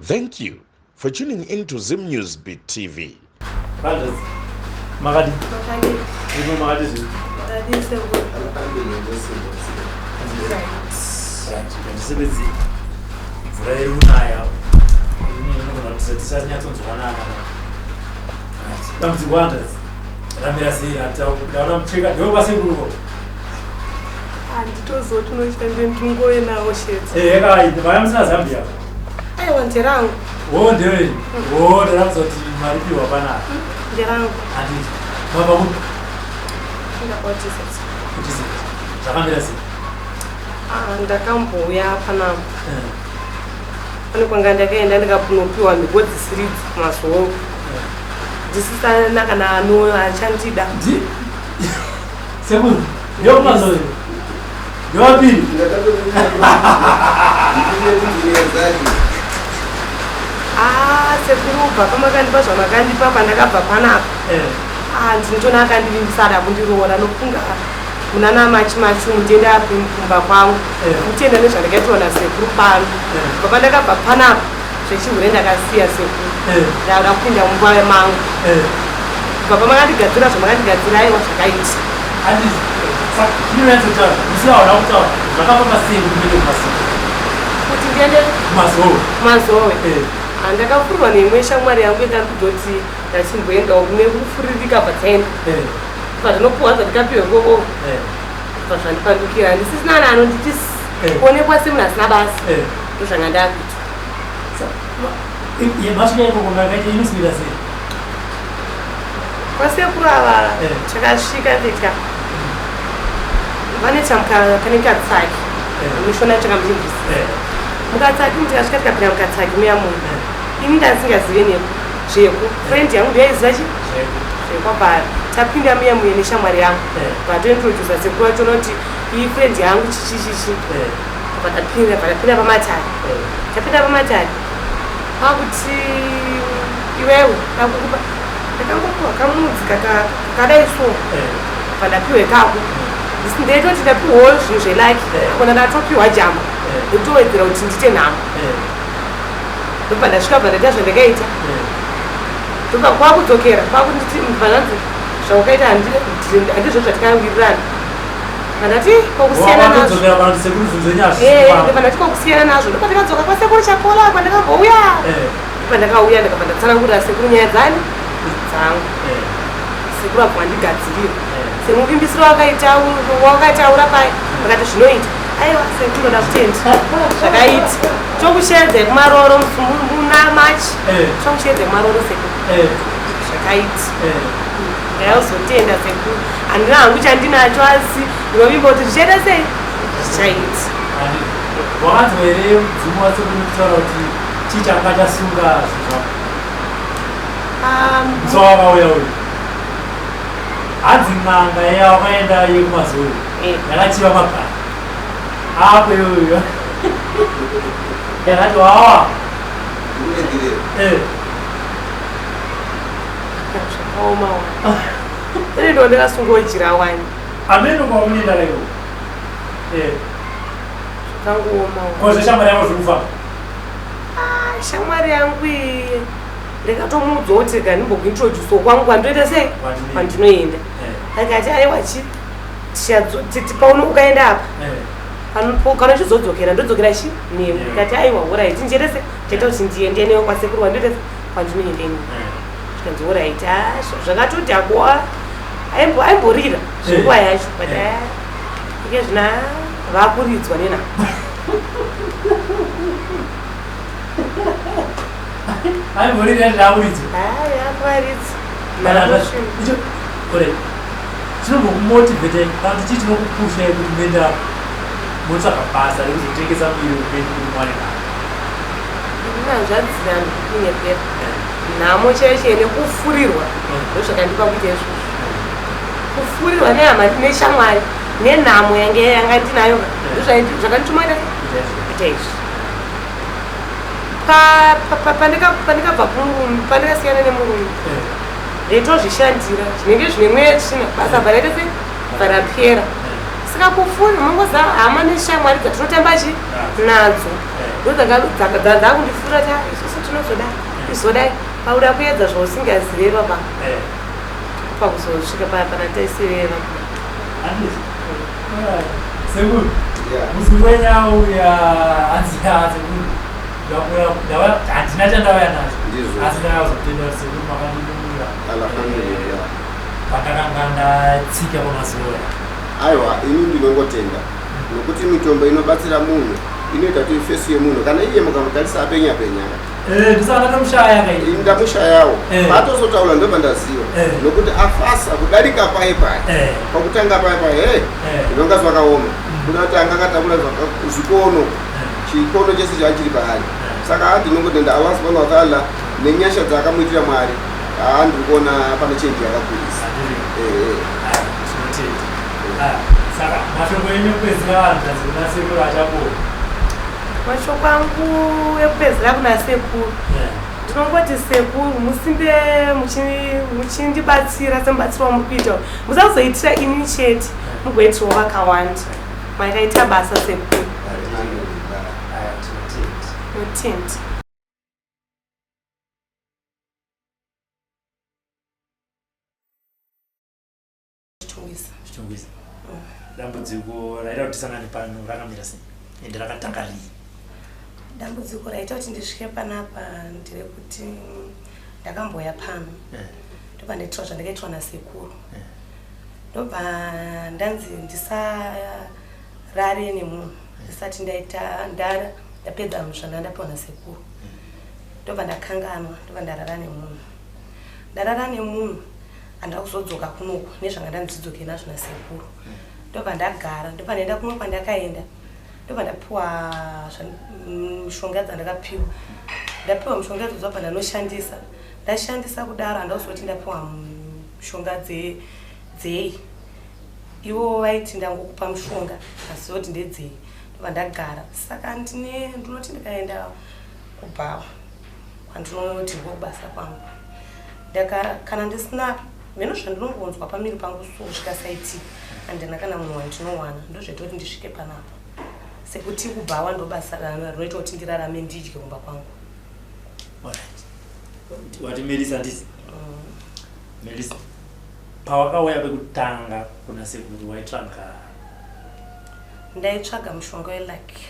Thank you for tuning into ZimNewsBeat TV. I want to run. Oh, dear. Oh, that's what you are. And the campo, we are Panam. And then I put on the good street, MAZOWE. This is Nakana, no, I chanted that. Seven, your MAZOWE. Your bee. Sekurupa kama kandipa zvamakandipa pandakabva panapa ndinotona akandisara kundiroora nofunga munana machi mutenda api mukumba kwangu kutenda nezvandakaitwa nasekuru pano kubva pandakabva panapa zvechihure ndakasiya sekuru ndauda kupinda mumba mangu kubva pamakandigadzira zvamakandigadzira aiwa zvakaita kuti ndiende MAZOWE ndakafurwa neimwe shamwari yangu yakandoti ndachimboendawo kune kufuririka patsaenda pandinopuwa zvandikapiwe ngoko pazvandipandukira ndisisina nano nditi kuonekwa semunhu asina basa ndozvanga ndakuita kwasekuru ava takasvika ndika vane chamukakatsaki mushona chakamuchindisi mukatsaki mutikasvika tikapinda mukatsaki muya munhu ini ndasingazive nepo zveku friend yangu ndiyaiziva chi zvekwabhara tapinda muya muye neshamwari yangu vatointrodusa sekuru vachona kuti iyi friend yangu chichichichi patapinda pamatari tapinda pamatari kwakuti iwewe dakukupa ndakangopiwa kamudzi kakadai so pandapiwe kako ndaitoti ndapiwawo zvinhu zvelaki kona ndatopiwa jamba ndotowedzera kuti ndite nhamo ndobva ndasvika bva ndaita zvandakaita ndobva kwakudzokera kwakunditi mvananzi zvaukaita handizvo zvatikawirirana vandati kwakusiyana nazvo ndobva ndati kwakusiyana nazvo ndobva ndakadzoka kwasekuru chakola kwandakambouya ndobva ndakauya ndakabva ndatsanangurira sekuru nyaya dzani dzangu sekuru abva wandigadzirira semuvimbisiro wakaitaura pai vakati zvinoita aiwa sekuru ndoda kutenda zvakaita chokushedze kumaroro muna machi chokushedze kumaroro sekuru zvakaita ndauzotenda sekuru handina hangu chandinacho asi ndinovimba kuti zvichaita sei zvichaita wakanzwa here mudzimu wasekuru kutaura kuti chii changa chasunga musa wakauya uyu hanzi n'anga yawakaenda yekuMAZOWE yakachiva Magaro apo iyoyo yakati wawa zvakaoma ine ndo ndakasungojira wani ameno kwaunenda laiwo zvakangooma kozve shamwari yangu zvirikufamba shamwari yangu iyi ndakatomuudza kuti ganimbokuintroducewo kwangu kwandoita sei kwandinoenda akati aiwa pauno ukaenda apa kana chizodzokera ndodzokera chi nemi ikati aiwa oraiti njerese chaita kuti ndiende newo kwasekuru wandoita kwandinoende nemi zvikanzi oraiti zvakatoti akuwa aimborira zvenguva yacho but ike zvina vakuridzwa nenhamo aimborira ndakuridzwa akwaridza chinomotivate kana chii chinokupusha kuti muenda motsvaga basa rekuzotengesa miri upendi kuti mwane zvanzira ndikupinye pepa nhamo chaiche nekufurirwa ndozvakandipa kuita izvozvo kufurirwa nehama neshamwari nenhamo yanga ndinayo zvakandituma kuita izvi pandikabva kumurume pandikasiyana nemurume ndaitozvishandira zvinenge zvine mweya china basa bvaraita se bvarapera saka kufuri mongoza hama neshamwari dzatinotamba chi nadzo ndo dzakundifura ta isusu chinozoda izodai pauda kuedza zvausingazive baba pakuzosvika pana taisireva sekuru musi wenyauya hanzi handina chandauya nacho asi ndakazotenda kuti sekuru makandidumura pandakanga ndatsika kwamazuva. Aiwa, ini ndinongotenda nokuti mitombo inobatsira munhu inoita kuti ifesi yemunhu kana iye mukamutarisa apenya ndisana ndamushaya kai ndamushayawo patozotaura ndobva ndaziva nokuti afasa kudarika paipai pakutanga paipai inonga zvakaoma kuda kuti anga akatakura zvikono chikono chese chachiri paari saka ndinongotenda Allah subhanahu wa ta'ala nenyasha dzakamuitira Mwari ndiri kuona pane chenji yakakurisa. Saka mashoko enyu ekupedzisira vanhu tazivina sekuru achapora. Mashoko angu ekupedzisira kuna sekuru ndinongoti sekuru musimbe muchindibatsira semubatsiri wamuri kuita musazoitira ini chete mugoitirawo vakawanda makaita basa sekuru. Mutindi chitungwiza dambudziko raita kuti tisangane pano rakamira sei ende rakatanga rii? Dambudziko raita kuti ndisvike panapa nderekuti ndakamboya pano ndobva ndaitirwa zvandakaitwa nasekuru ndobva ndanzi ndisarare nemunhu ndisati ndapedza zvanda ndapiwa nasekuru ndobva ndakanganwa ndobva ndarara nemunhu handina kuzodzoka kunoku nezvanga ndandidzidzoke nazvo nasekuru ndobva ndagara ndobva ndaenda kuno kwandakaenda ndobva ndapiwa mishonga dzandakapiwa ndapiwa mishonga idzo dzobva ndashandisa kudaro handazoti ndapiwa mishonga dzei ivo vaiti ndangokupa mishonga asi zoti ndedzei ndobva ndagara saka ndinoti ndikaenda kubhawa kwandinoti ngokubasa kwangu kana ndisina meno zvandinongonzwa pamiri pangu kusvika saiti handina kana munhu wandinowana ndozvaita kuti ndisvike panapa sekuti kubhawa ndobasa rinoita kuti ndirarame ndidye kumba kwangu. Wati Melisa ndisi Melisa pawakauya pekutanga kuna sekuru waitsvaga ndaitsvaga mushonga welaki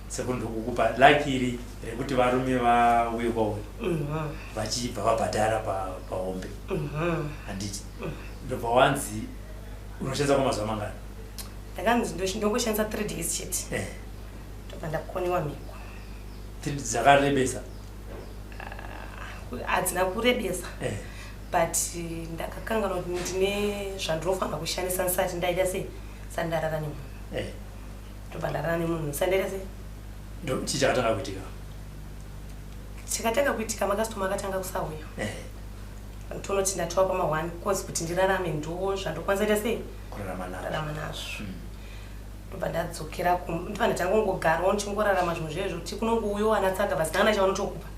sekuru ndokukupa laki iri rekuti varume vauye kwauri vachibva vabhadhara pahombe handiti ndobva wanzi unoshandisa kwamazuva mangani? ndakanzi ndongoshandisa 3 days chete ndobva ndakoniwa mhiko. 3 dzakarebesa? hadzina kurebesa but ndakakanganwa kuti ndine zvandinofanira kushandisa ndisati ndaita sei sati ndarara nemunhu ndobva ndarara nemunhu sandaita sei chii chakatanga kuitika? chikatanga kuitika makastoma akatanga kusauya tonoti ndatowa pama1 cause kuti ndirarame ndo zvandokwanisa ita sei kurarama nazvo ndobva ndadzokera ndobva ndatangongogarawo ndichingorarama zvinhu zvezvo kuti kunongouyiwa anatsaga vasina kana chavanotokupa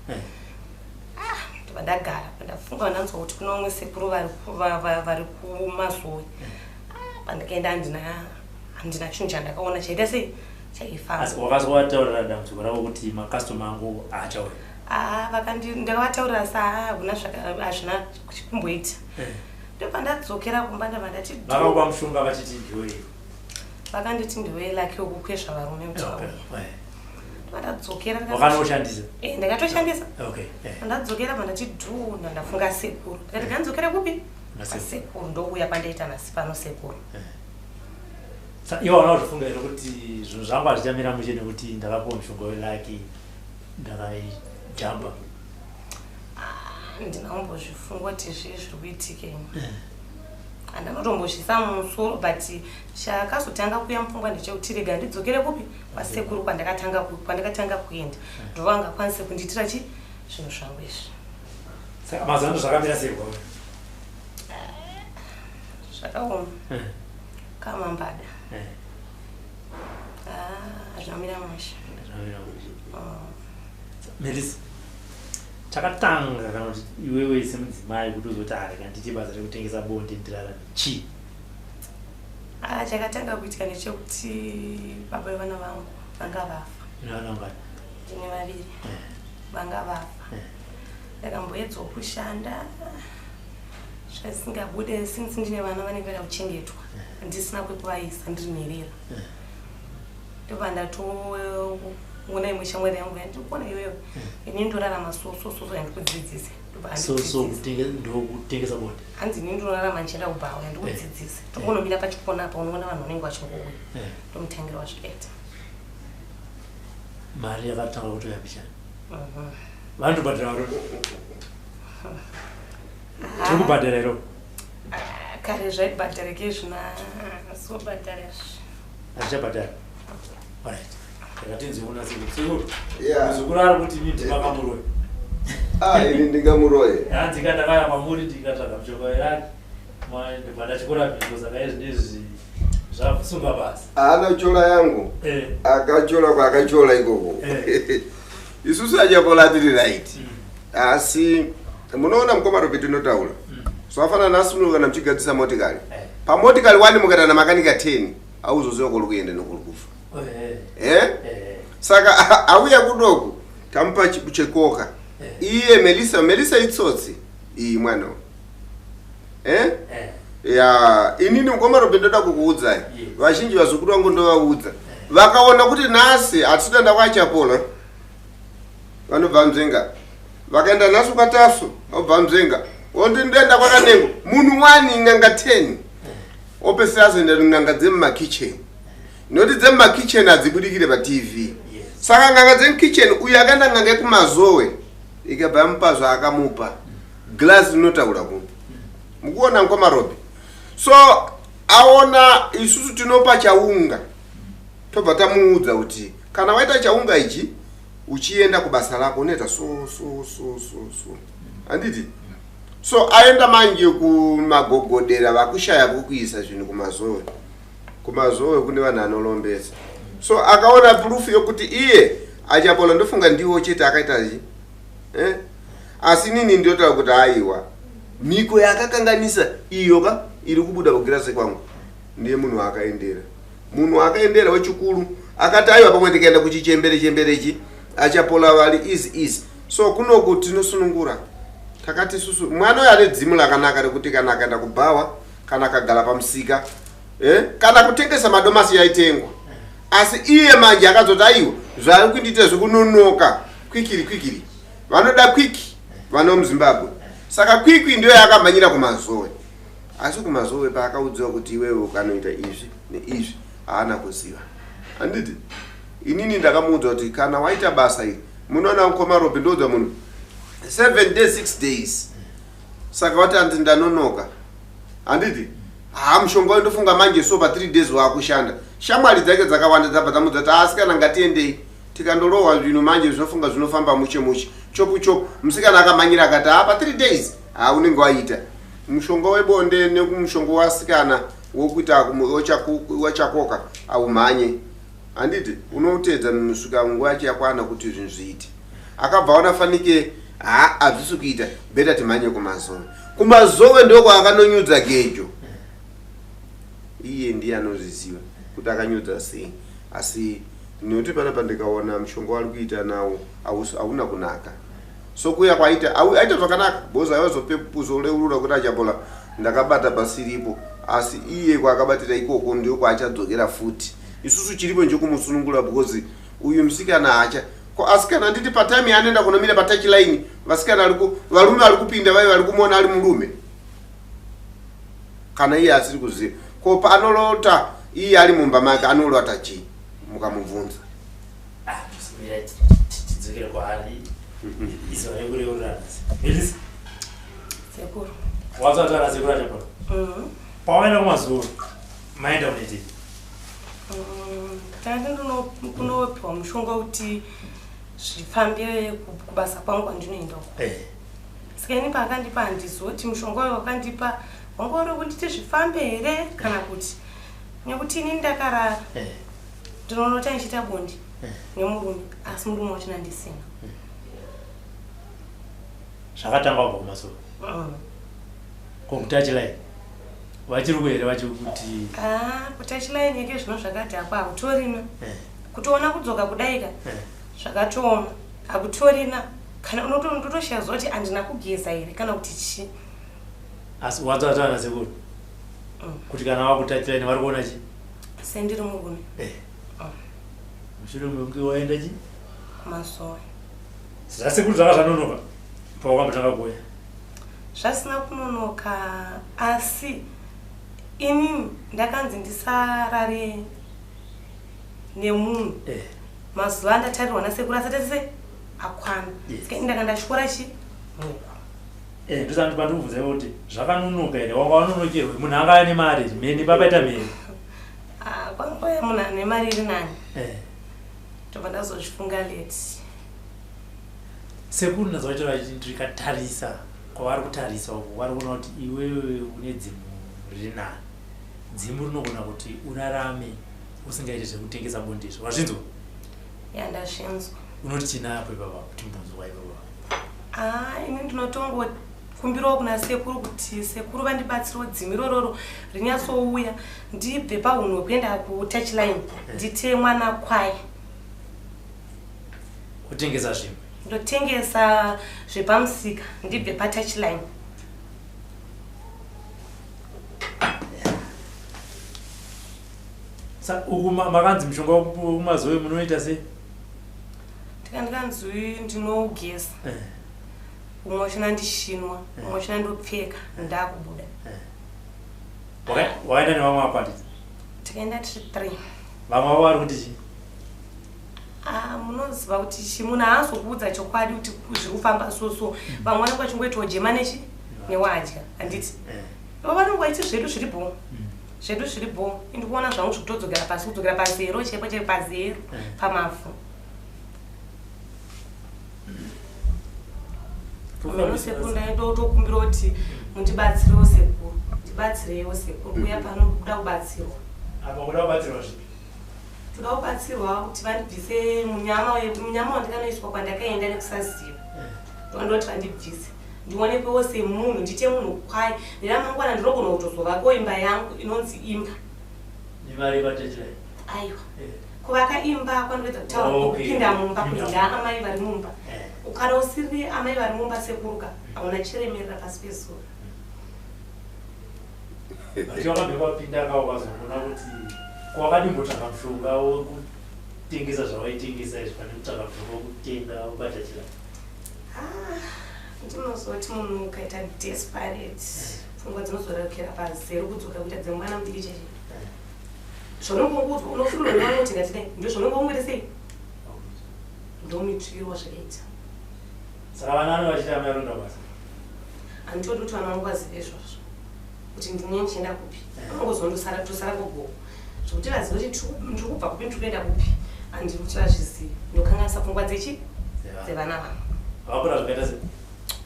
ndobva ndagara ndafunga ndanzwa kuti kuna umwe sekuru vari kuMazowe pandikaenda handina chinhu chandakaona chaita sei chaifamba. Asi wakazowataurira dambudziko ravo kuti makastoma angu haachauya? Ndakavataurira hakuna hazvina kumboita ndobva ndadzokera kumba ndabva ndati vakakupa mushonga vachiti ndiwei? vakanditi ndiwei laki Wekukwezva Varume mutauya ndobva ndadzokera wakanoushandisa? ndakatoshandisa ndadzokera bva ndati dhuu ndafunga sekuru ndikati gandzokera kupi sekuru ndouya pandaita nasi pano sekuru. Iwo wanaozvifunga here kuti zvinhu zvangu hazvichamira mushe nekuti ndakapiwa mushonga welaki ndakaijamba? Handina kumbozvifunga kuti zvii zviri kuitika handina kutombozvisa mumusoro but chakazotanga kuuya mupfungwa ndechekuti rega ndidzokere kupi kwasekuru kwandakatanga kuenda ndovangakwanise kundiitira chi zvinhu zvangu izvi. Saka mazuva ano zvakamira sei kwauri? Zvakaoma kamambada hazvamira mushe. Melisa chakatanga kana kuti iwewe semudzimai kuti uzoti rega ndiite basa rekutengesa bonde ndirarame chii? Chakatanga kuitika ndechekuti baba vevana vangu vanga vafa. Una vana vangani? Ndine 2. vanga vafa ndakamboedzawo kushanda zvasingabude since ndine vana vanenge vada kuchengetwa ndisina kwekuvaisa ndirinerera ndobva ndatoona imwe shamwari yangu yandikuona iweyo ini ndorarama sosososo yandikudzidzise ndokutengesa bonde hanzi ini ndorarama ndichienda kubhawa yandikudzidzise tokonomira pachikona apa unoona vanhu vanenge vachingouya ndomutangira wasvikaita mari yakatanga kutoyapishana vantu bhadhara tiri kubhadhara iro kare zvaibhadhareke zvina sobhadhara hazichabhadhara alright ndakatinziona semuzokurara kuti ini ndimakamuroyi ini ndingamuroye hanzi kandakaya mamuri ndikatsvaga mushonga irani ndachikora mhingo saka izvinezvi zvasunga basa ana chola yangu akachola kwaakachola ikoko isusu achapola tiri right asi munoona mukomaro petinotaura zvafana nasuno kana muchigadzisa motikari pamotikari 1 mukatana makanika 10 auzoziva kuri kuenda nokuri kufa saka auya kudoko tamupa chekoka iye melisa itsotsi iyi mwana ya inini mukomaro pendoda kukuudzai vazhinji vazukuru vangu ndovaudza vakaona kuti nhasi hatitoenda kwachapola vanobva mzenga vakaenda nhasi kwataso obva mzenga ondindoenda kwakanengo munhu 1 n'anga 10 opesera azoenda n'anga dzemumakitchen noti dzemumakitchen hadzibudikire patv saka n'anga dzemukitchen uyu akaenda n'anga yekumazowe ikabva yamupa zvaakamupa glasi rinotaura kunhu mukuona mukomarobi so aona isusu tinopa chaunga tobva tamuudza kuti kana waita chaunga ichi uchienda kubasa rako unoita so handiti so aenda manje kumagogodera vakushaya kukuisa zvinhu kumazowe kune vanhu anolombesa so akaona proof yokuti iye achapola ndofunga ndiwo chete akaitachi asi nini ndiotaura kuti aiwa mhiko yakakanganisa iyoka iri kubuda kugirasi kwangu ndiye munhu akaendera wechikuru akati aiwa pamwe ndikaenda kuchichemberechi achapola vari easy so kunoku tinosunungura takati susu mwana uyo ane dzimu rakanaka rekuti kana akaenda kubhawa kana akagara pamusika kana kutengesa madomasi yaitengwa asi iye manje akazoti aiwa zvari kundiita zvekunonoka kwikiri vanoda kwiki vano muzimbabwe saka kwikwi ndiyo yakamhanyira kumazowe asi kumazowe paakaudziwa kuti iwewe ukanoita izvi neizvi haana kuziva handiti inini ndakamuudza kuti kana waita basa iri munoona mukomaropi ndoudza munhu 7 days 6 days saka wati hanzi ndanonoka handiti mushonga wendofunga manje so pa 3 days waakushanda shamwari dzake dzakawanda dzabva dzamudza kuti asi kana ngatiendei tikandorohwa zvinhu manje zvinofunga zvinofamba muche chopu musikana akamhanyira akati pa 3 days unenge waita mushonga webonde nekumushonga wasikana wokuita wachakoka aumhanye handiti unoutedza kusvika nguva yacho yakwana kuti zvinhu zviite akabva wanafanike hazvisi kuita beta timhanye kumazowe ndoko akanonyudza gejo iye ndiye anozviziva kuti akanyudza sei asi nekuti panapa ndikaona mushonga wari kuita nawo hauna kunaka so kuya kwaita aita zvakanaka bhozi aivazopepuzoreurura kuti achapola ndakabata pasiripo asi iye kwaakabatira ikoko ndio kwaachadzokera futi isusu chiripo njekumusunungura because uyu musikana hacha asi kana nditi patime yaanoenda kunomira PaTouchline vasikana varume vari kupinda vai vari kumuona ari murume kana iye asiri kuziva ko paanolota iye ari mumba make anolota chii mukamubvunza tidzokere kwaari izo rekureuranasi sekuru wazatara sekuru achapola pawaenda kumazuva maenda kuneti tanga kunopiwa mushonga kuti zvifambire kubasa kwangu kwandinoenda uko saka ini paakandipa handizoti mushonga uyo wakandipa wanga uri kunditi zvifambe here kana kuti nekuti ini ndakarara ndinoona kuti andichiita bondi nemurume asi murume wachina ndisina zvakatanga kubva kumazuva PaTouchline vachiri kuhere vachikuti PaTouchline yeke zvino zvakati apa hakutorina kutoona kudzoka kudaika zvakatooma hakutorina kana unotoshaya zoti andina kugeza here kana kuti chi asi wadzatana sekuru kuti kana wakutachiraini vari kuona chi sendiri murume mushure mekunge waenda chi MAZOWE zvasekuru zvanga zvanonoka pawakamutanga kuuya zvasina kunonoka asi ini ndakanzi ndisarare nemunhu mazuva andatarirwa nasekuru asati ese akwana saka ndakandashora chi ndosati pandibvunza kuti zvakanonoka here wanga wanonokerwe munhu anga ane mari mheni papaita mheni kwangauya munhu ane mari iri nani tobva ndazozvifunga leti sekuru ndazoita ndikatarisa kwavari kutarisa uko vari kuona kuti iwewe une dzimu riri nani dzimu rinogona kuti urarame usingaiti zvekutengesa bondezvo wazvinzwa ndazvinzwa unoti chinapo ipapa kuti mbunzwa ipapa ini ndinotongokumbirawo kuna sekuru kuti sekuru vandibatsirawo dzimu irororo rinyatsouya ndibve paunhu hwekuenda kuTouchline ndite mwana kwai kutengesa zvinhu ndotengesa zvepamusika ndibve paTouchline uku makanzi mushonga wekuMAZOWE munoita sei ndikanzi ndinougesa umwe wachona ndishinwa umwe wachona ndopfeka ndakubuda waenda nevamwe akwandisa tikaenda tiri 3 vamwe vavo vari kuti chi munoziva kuti chi munhu haazokuudza chokwadi kuti zviri kufamba soso vamwe vanenge vachingoitawo jema nechi newadya handiti vanenge vaiti zvedu zviri bho zvedu zviri bho indikuona zvangu zvikutodzokera pasi kudzokera pazero chepo chiri pazero pamavhu sekuru ndaitokumbira kuti mundibatsirewo sekuru ndibatsirewo sekuru kuya pano kuda kubatsirwa apa kuda kubatsirwa zvipi toda kubatsirwa kuti vandibvise munyama wandikanoiswa kwandakaenda nekusaziva ndondoti vandibvise ndionekwewo semunhu ndite munhu kwai neramangwana ndinogona kutozovako imba yangu inonzi imba nemari yepaTouchline aiwa kuvaka imba kwandikuedza kutaura kupinda mumba kuenda amai vari mumba ukana usiri amai vari mumba sekuruka hauna chiremerera pasi pezuva ati wakabve kwapinda ka ukazoona kuti kwakadimbotsvaka mushonga wekutengesa zvawaitengesa izvi pane kutsvaka mushonga wekutenga wepaTouchline ndinozoti munhu ukaita desperate pfungwa dzinozorekera pazero kudzoka kuita dzemwana mudiki cheche zvonongokudzwa unofunirwa nevanoti ngatidai ndo zvonongomwire sei ndomuitsviro zvakaita saka vana ano vachita maronda basa handitodi kuti vana vangu vazive izvozvo kuti ndine ndichienda kupi vanongozondosara tosara kogo zvokuti vazive kuti ndiri kubva kupi ndiri kuenda kupi handiri kuti vazvizive ndokanganisa pfungwa dzechi dzevana vangu vakura zvakaita sei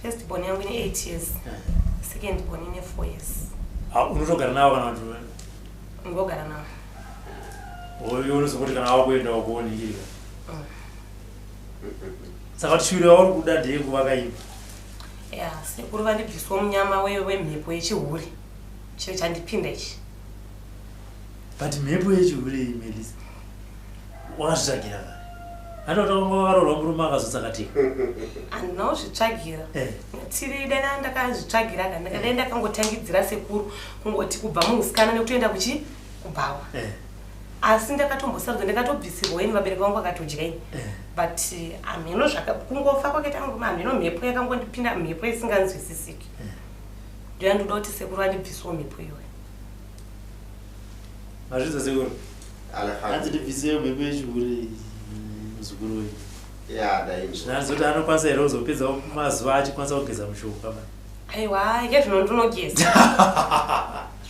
first born yangu ine 8 years second born ine 4 years unotogara navo kana kuti ngogara navo oyo unozokuti kana wakuenda wakuonekirika saka kuti shure wauri kuda ndeye kuvaka imba sekuru vandibviswa munyama wemhepo yechihuri chiro chandipinda ichi but mhepo yechihuri Melisa wakazvitsvagira anotavarorwa murume akazotsakatika handinawo zvitsvagira tiri dana ndakazvitsvagira ka ndakadai ndakangotangidzira sekuru kungoti kubva muhusikana nekutoenda kuchi kubhawa asi ndakatombosarudza ndakatobvisirwa ini vabereki vangu vakatodya ini but amheno kungofa kwakaita amheno mhepo yakangondipinda mhepo isinganzwisisiki ndoyandoda kuti sekuru andibvisewo mhepo iyoyo mazvidza sekuru hanzi ndibvisewo mhepo yechihuri muzukuru zvinazoti anokwanisa here kuzopedza mazuva achikwanisa kugeza mushonga aiwa ike zvino ndinogeza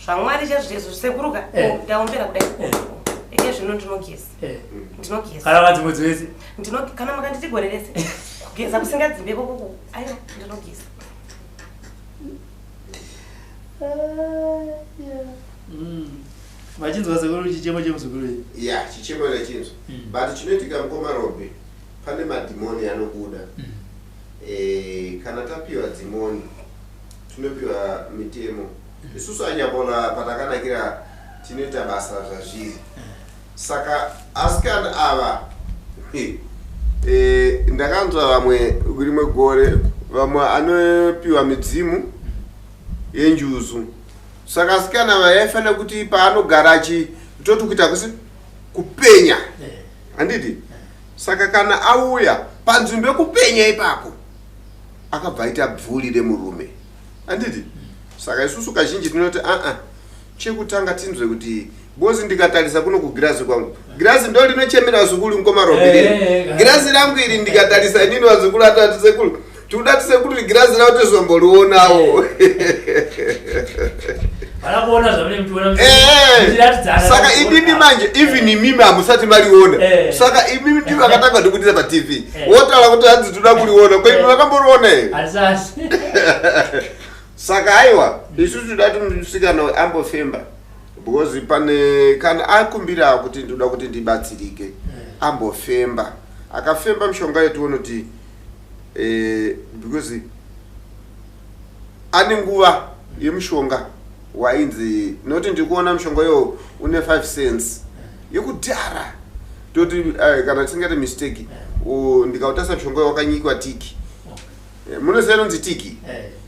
zvamwari chezvirezo zvisekuruka ndaombera kudai ike zvino ndinogeza kana madzimodzi wese kana makanditi gore rese kugeza kusingadzimbeko koko aiwa ndinogeza machinzwa sekuru chichemo chemuzukuru chichemo ndachinzwa but chinoitika mukomarobe pane madhimoni anobuda kana tapiwa dhimoni tinopiwa mitemo isusu anyambona patakanakira tinoita basa zvazviri saka asikana ava ndakanzwa vamwe rimwe gore vamwe anopiwa midzimu yenjuzu saka asikana vaifanira kuti paanogara achitoti kuita kusi kupenya handiti saka kana auya panzvimbo yekupenya ipapo akabva aita bvuri remurume handiti saka isusu kazhinji tinoti chekutanga tinzwe kuti bozi ndikatarisa kuno kugirazi kwangu girazi ndo rinochemera zukuru nkomarobhiri girazi rangu iri ndikatarisa inini wazukuru atati sekuru tikuda sekuru girazi raute zomborionawo saka imimi manje even imimi hamusati mariona saka imimi ndivo akatanga ndikutisa paTV wotaura kuti hanzi toda kuriona kwaini vakamboriona here saka aiwa isusu toda kuti musikana ambofemba because pane kana akumbira kuti ndoda kuti ndibatsirike ambofemba akafemba mishonga yetu unoti because ane nguva yemushonga wainzi noti ndikuona mushonga yo une 5 cents yekudhara toti kana tisingati mistake ndikautasa mushonga wakanyikwa tiki munoziva inonzi tiki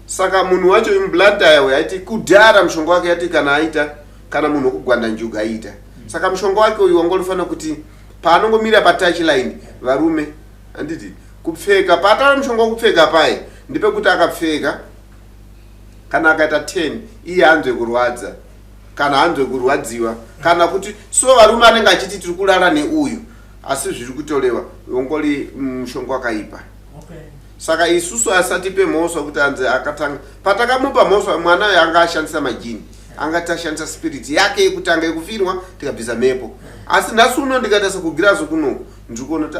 saka munhu wacho imblanta yawe aiti kudhara mushonga wake yati kana aita kana munhu wokugwanda njuga aita saka mushonga wake uyu wangolifana kuti paanongomira PaTouchline varume handiti kupfeka patara mushonga wokupfeka pai ndipekuti akapfeka kana akaita 10 iye anzwe kurwadza kana anzwe kurwadziwa kana kuti so varume anenge achiti tiri kulala neuyu asi zviri kutolewa wongoli mushonga wakaipa saka isusu asati pe mhosva kuti anze akatanga patakamupa mhosva mwana uyu anga ashandisa majini angati ashandisa spirit yake yekutanga yekufirwa tikabvisa mhepo asi nhasi uno ndikatasa kugirazo kuno ndikuona kuti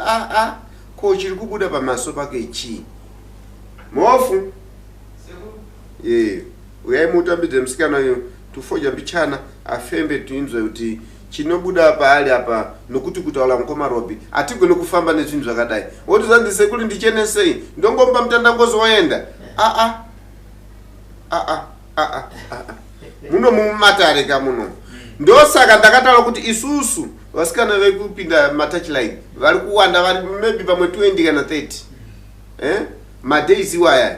ko chiri kubuda pamaso pake chii mofu uyai mutambidze musikana uyu tufoja mbichana afembe tuinzwe kuti chinobuda paali apa nokuti kutaura mukomarobi hatigone kufamba nezvinhu zvakadai wotizandise kuti ndichenesei ndongomba mutandangozi waenda muno mumatare kamuno ndosaka ndakataura kuti isusu vasikana vekupinda PaTouchline vari kuwanda vari maybe pamwe 20 kana 30 madays iwaya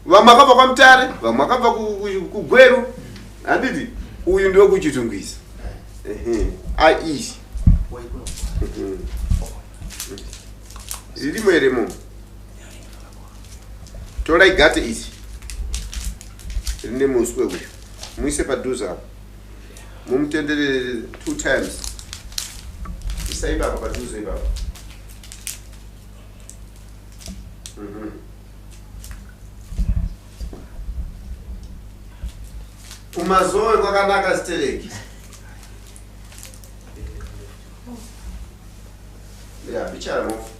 vamwe akabva kwamutare vamwe akabva kugweru handiti uyu ndiwo kuchitungwisa aishi ririmo here munhu torai gate isi rine muswe uyu muise padhuze apo mumutenderere 2 times isai baba padhuze baba kumazowe kwakanaka zitereki bichara mofu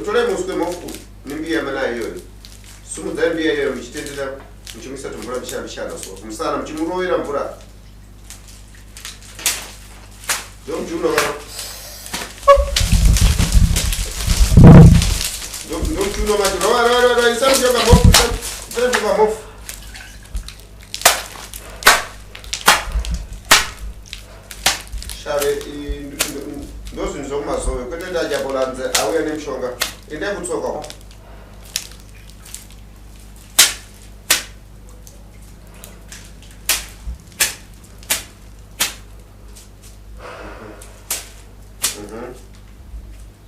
torai muswe mofu nimbiya mana iyoyo sumudzai mbiya iyoyo muchitendera muchimwisa tumvura bichara so kumusana muchimurovera mvura ndomuchiuno ndomuchiuno macho isamuchoka mofu isamuchoka mofu shave ndozvinhu zvokumazowe kwete ndajabolanze auya nemushonga endai kutsoka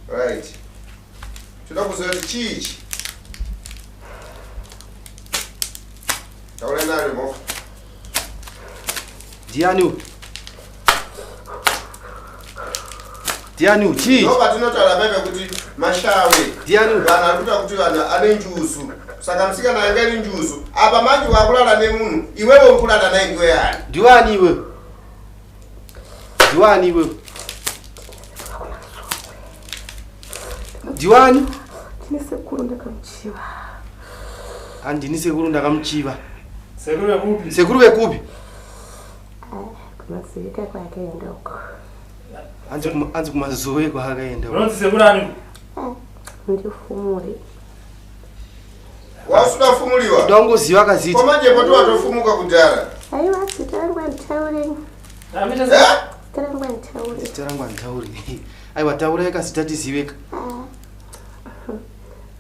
right toda kuziva kuti chiichi taura nayo mofa ndiani chii ndobatinotaura paipa kuti mashawe vanhu ari kuita kuti vanhu ane njuzu saka musikana anga iri njuzu apa manje wakulala nemunhu iwewe uri kulala naye ndiwe yani ndiwani iwe ndiwani sekuru ndakamuchiva handini sekuru ndakamuchiva sekuru vekupi kumazivika kwakaenda uko hanzi kumazowe kwaakaenda unonzi sekuru ani ndifumuri wasuda fumuliwa ndangoziva akaziti komanje poti watofumuka kudhara aiwa zita rangu anditauring Zita rangu Antauri. Aiwa taura yakazita tiziveka.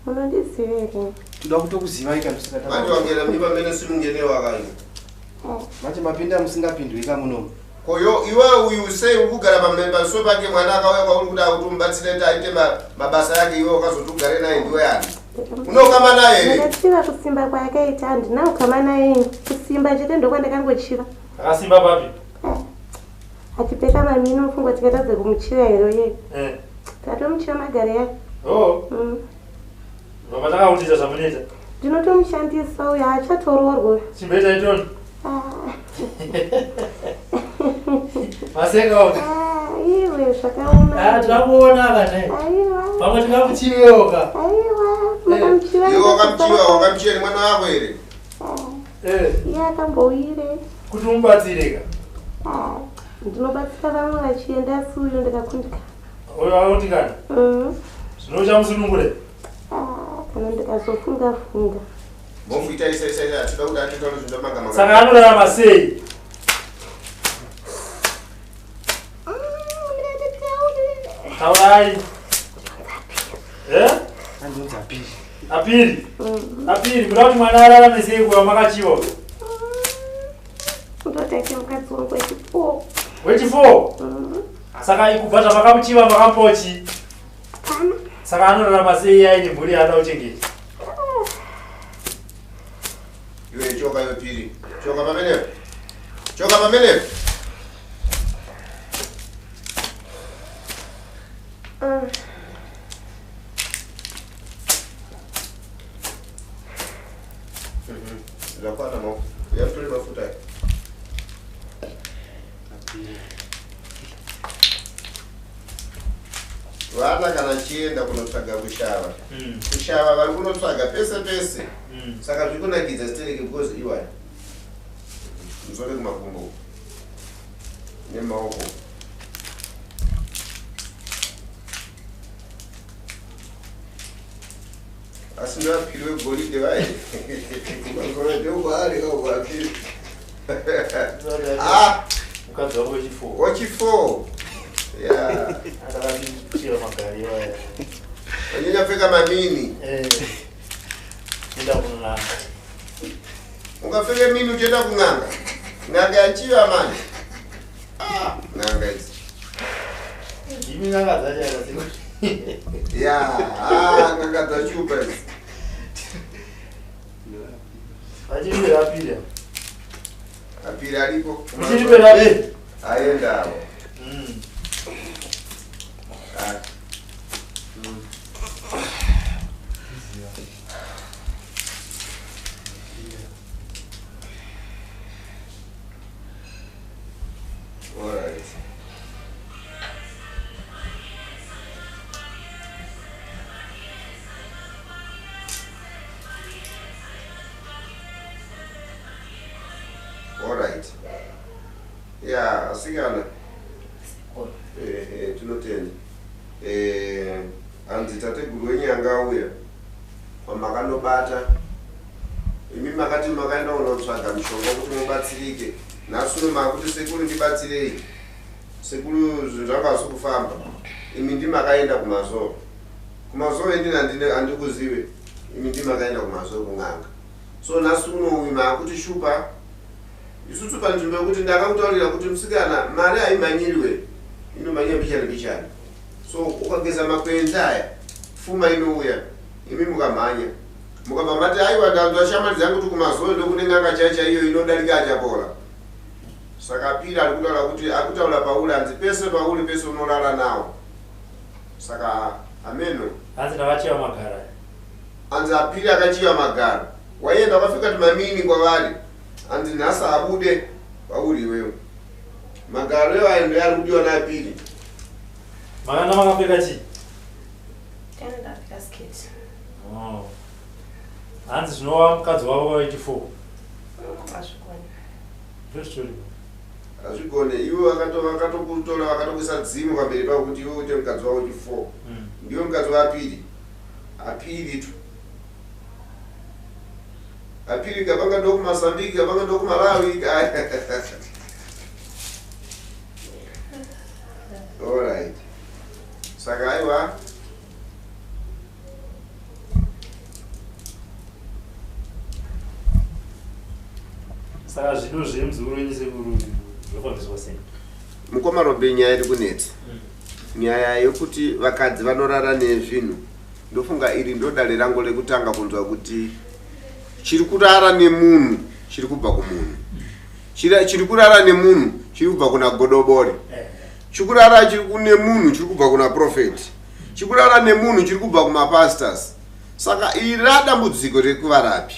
Unondiziveka. Toda kutokuziva ikanosaka taura. Manje wangena mimba mene simungenewa kanyi. Manje mapinda musingapindwika muno. Koyo iwe uyu sei ukugara pamemba so pake mwana akauya kwauri kuti akutumbatsire taite mabasa yake iwe ukazotugare naye ndiwe yani. Unokama naye ere? Yachiva kusimba kwakaita handina kukama naye. Kusimba chete ndokwandakangochiva. Akasimba papi? Achipeka mamini unofungwa tikatadza kumuchiva here ye. Tatomuchiva Magaro yake. Mama takautisa zvamunoita. Ndinotomushandisa uyo achatororwa. Chimboita itoni. Maseka. Iwe zvakaoma. Takaona kana. Aiwa. Pamwe tikamuchiyoka. Aiwa. Makamuchiva. Iwe wakamuchiva ni mwana wako ere? Iye akambowire. Kuti umubatsireka. Ndinobatsira vamwe vachienda asi uyo ndakakundika. Uyo auti kana? Zvino uchamusunungure? Kana ndikazofunga funga. Mofuita isa tinoda kuti atitaure zvindomanga. Saka anorarama sei? Taurai. Andonzi Apiri. Apiri? Apiri, kuda kuti mwana ararame sei kuva makachiwa? Kutotake mukadzi wangu wechi4. Wechi4? Saka ikubva zvamakamuchiva makampochi? Kana. Saka anorarama sei aine mhuri yaada kuchengeta? Iwe choka iwe Piri. Choka pamene. Choka pamene. Zakwana mo. Ya tuli mafuta. Vana kana chienda kunotsvaga kushava. Kushava vari kunotsvaga pese. Saka zvikunakidza stereke because iwaya. Muzore kumakumbo. Nemaoko. Asi ndapiri wegolide vai. Mazore ndeukwari kaukwapiri. Mukadzi wako wechi4. Wechi4. Yeah. Akakamuchiva Magaro iwaya. Wanyanya pfeka mamini. Enda kun'anga. Ungapfeke mini uchienda kun'anga. N'anga yachiva manje. N'anga idzi. Ndimi n'anga dzacho akasema. N'anga dzachupa idzi. Achiri Apiri. Apiri aripo. Uchiri Apiri. Aendawo. Alright. Alright. Yeah, asikana. Tinotenda. Hanzi tateguru wenyanga auya. Pamakanobata. Imi makati makaenda kunotsvaga mushonga kuti mubatsirike. Nasuno makuti sekuru ndibatsirei. Sekuru zvakazo kufamba. Imi ndimakaenda kuMAZOWE. KuMAZOWE ndina handikuzive. Imi ndimakaenda kuMAZOWE kun'anga. So nasuno uyu makuti shupa. Isusu panzvimbo yekuti ndakakutaurira kuti musikana mari haimhanyiriwe. Inomhanya mbichani. So ukageza makwenzi aya. Pfuma inouya. Imi mukamhanya. Mukabva mati aiwa ndanzwa shamwari dzangu kuti kuMAZOWE ndokune n'anga chaicha iyo inodarika achapora. Saka Apiri ari kutaura kuti akutaura pauri hanzi pese pauri pese unorara nawo. Saka ameno. Hanzi ndakachiva Magaro. Hanzi Apiri akachiva Magaro. Waienda wakafika timamini kwavari. Hanzi nhasi abude pauri iwewe. Magaro iwayo ndo ari kudiwa naApiri. Makanda makapfeka chii? Kana ndapfeka sketi. Hanzi zvinova mukadzi wavo wechi4. Azvikoni. Zvestori. Azvigone iwe vakatokutora vakatokuisa dzimu pamberi pavo kuti iwe uite mukadzi wavo wechi4. Ndiwe mukadzi waApiri. Apiri tu. Apiri kabanga ndokuMozambique kabanga ndokuMalawi. saka aiwa saka zvino zvemuzukuru wenyu sekuru zvofambiswa sei? mukoma Robe, nyaya iri kunetsa. Nyaya yekuti vakadzi vanorara nezvinhu, ndofunga iri ndodare rangu rekutanga kunzwa kuti chiri kurara nemunhu chiri kubva kumunhu, chiri kurara nemunhu chiri kubva kuna godobori, chiri kurara nemunhu chiri kubva kuna profeti, chiri kurara nemunhu chiri kubva kumapastors. Saka iri radambudziko rekuvarapi,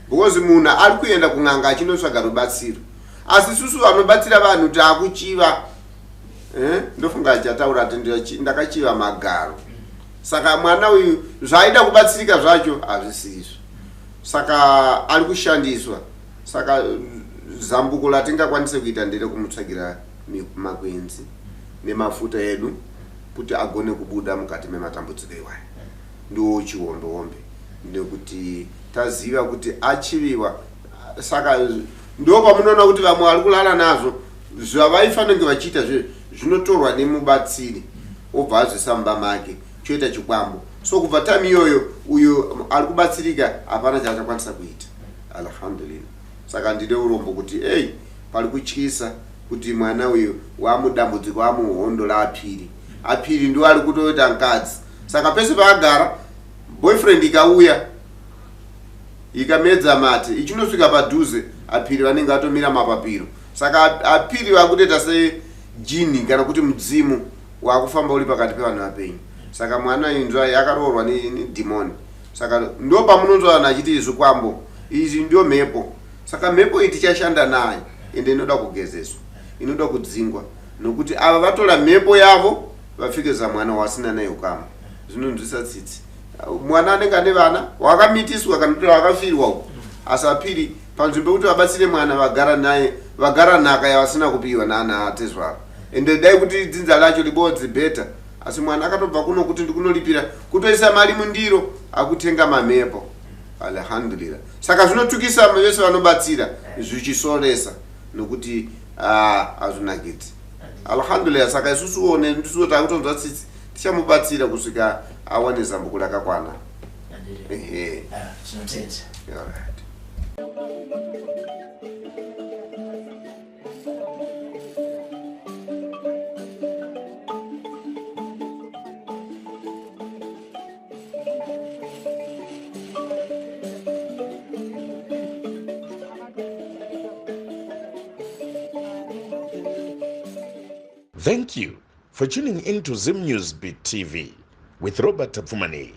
because munhu ari kuenda kun'anga achinotsvaga rubatsiro, asi susu vanobatsira vanhu taakuchiva. Ndofunga chataura ndakachiva Magaro. Saka mwana uyu zvaida kubatsirika zvacho hazvisizvo, saka ari kushandiswa. Saka zambuko latingakwanise kuita ndere kumutsvagira makwenzi nemafuta edu kuti agone kubuda mukati mematambudziko iwayo. Ndo chihombe nekuti taziva kuti achiviwa. Saka ndo pamunoona kuti vamwe vari kulala nazvo zvavaifanira vachiita zvinotorwa nemubatsiri obva azvisamba make choita chikwambo. So kubva tami iyoyo uyo ari kubatsirika hapana chaachakwanisa kuita. Alhamdulillah. Saka ndine urombo kuti pari kutyisa kuti mwana uyu wamudambudziko wamuhondo apiri ndo ari kutoita nkadzi. Saka pese paagara boyfriend ikauya ikamedza mate ichinosvika padhuze apiri vanenge vatomira mapapiro. Saka apiri vakutoita sejini kana kuti mudzimu wakufamba uri pakati pevanhu vapenyu. Saka mwana uyu ndo akaroorwa nedhimoni. Saka ndo pamunonzwa vanhu achiti zvikwambo izvi ndio mhepo. Saka mhepo iyi tichashanda nayo ende inoda kugezeswa, inoda kudzingwa, nokuti ava vatora mhepo yavo vapfekeza mwana wasina naye ukama. Zvinonzwisa tsitsi. Mwana anenge ane vana wakamitiswa kana kuti wakafirwa uko, asi apiri panzvimbo yekuti vabatsire mwana vagara naye, vagara nhaka yavasina kupiwa naana atezvaro. Ende dai kuti dzinza lacho libodzi bheta, asi mwana akatobva kuno kuti ndikunolipira kutoisa mari mundiro akutenga mamhepo. Alhamdulillah. Saka zvinotukisa vese vanobatsira zvichisoresa nokuti hazvinakidzi. Alhamdulillah. Saka isusuwo ndisuwo takutonzwa tsitsi tichamubatsira kusvika awane zambuko rakakwana. Zvinotedza. Alright. Thank you for tuning in to Zim News Beat TV with Robert Fumani.